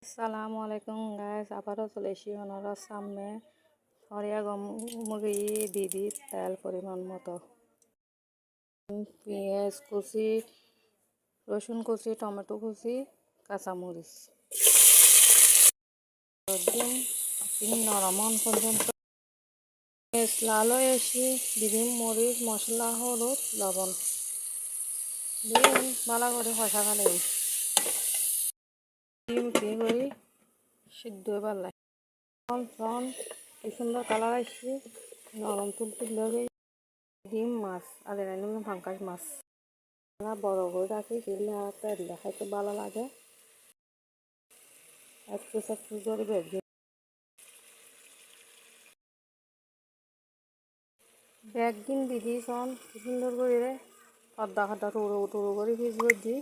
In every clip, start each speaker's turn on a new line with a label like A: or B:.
A: আসসালামু আলাইকুম গাইস, আবারও চলে এসেছি ওনার সামনে। সরিয়া গম মুরগি দিয়ে দিই তেল পরিমাণ মতো, পেঁয়াজ কুচি, রসুন কুচি, টমেটো কুচি, কাঁচামরিচ দিন নরম হন পর্যন্ত লাল হয়ে এসে দিদিম মরিচ মশলা হলুদ লবণ দিন ভালো করে কষা ফেলে ডিম কি করি সিদ্ধ হয়ে লাগে ফ্রন কি সুন্দর কালার আসছে, নরম তুলতুল লাগে। ডিম মাছ আর এনে ফাঙ্কাস মাছ বড় করে রাখি, খেলে আর তেল খাইতে ভালো লাগে। এক পিস করে বেঁধে একদিন দিদি সন কি সুন্দর করে আদা খাদা টুড়ো টুড়ো করে পিস বেঁধি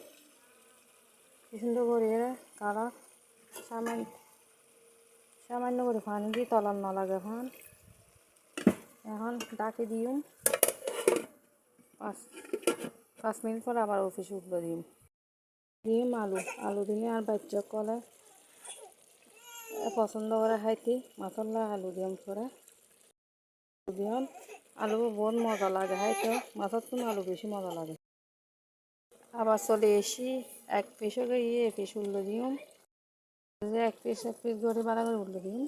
A: কি সুন্দর করে কালার সামান্য সামান্য করে পানি দিয়ে তলার না লাগে। এখন ডাকে দিম 5 মিনিট পর আবার অফিস উঠলো ডিম আলু আলু দিলে আর বাচ্চা কলে পছন্দ করে খাইতে মশলা আলু দিম করে দিম। আলু বহুত মজা লাগে খাইতে, মাছের তো আলু বেশি মজা লাগে। আবার চলে এসি এক পিস গিয়ে পিস উল্লো দিম, এক পিস করে বাড়া করে উল্লো দিম।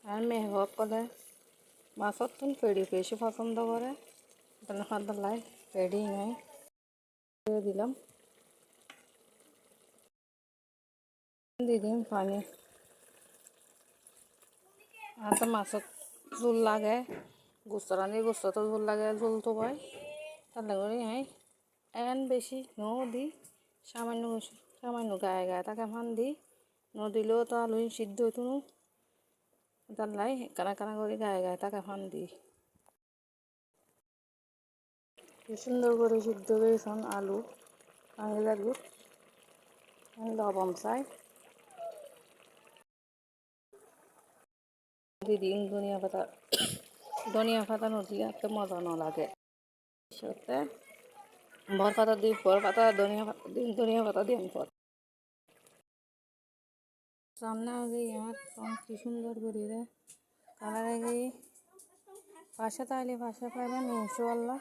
A: আর মেহবত করে মাছের তো পেড়ি বেশি পছন্দ করে, খাদ্য লাই পেড়ি নাই দিলাম দিয়ে দিম পানি। আর তো মাছের ঝোল লাগে, গোস্ত রাঁধি গোস্ত তো ঝোল লাগে, ঝোল তো পাই তাহলে করে এন বেশি নো দি সামান্য সামান্য গায়ে গায়ে তাকে ফান দি দিলেও তো আলু সিদ্ধ হইতো নো, তার লাই কানা কানা করে গায়ে গায়ে তাকে ফান দি কি সুন্দর করে সিদ্ধ করেছেন আলু। পানি লাগবে লবণ চাই দিদিন ধনিয়া পাতা নদী এত মজা ন লাগে সাথে ভর পাতা দিই, ভর পাতা ধনিয়া পাতা দিন পর সামনে আগে আমার কি সুন্দর করি রে কালার আগে পাশে তাইলে পাশে পাইবেন ইনশাআল্লাহ।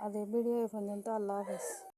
A: আজ ভিডিও পর্যন্ত, আল্লাহ হাফেজ।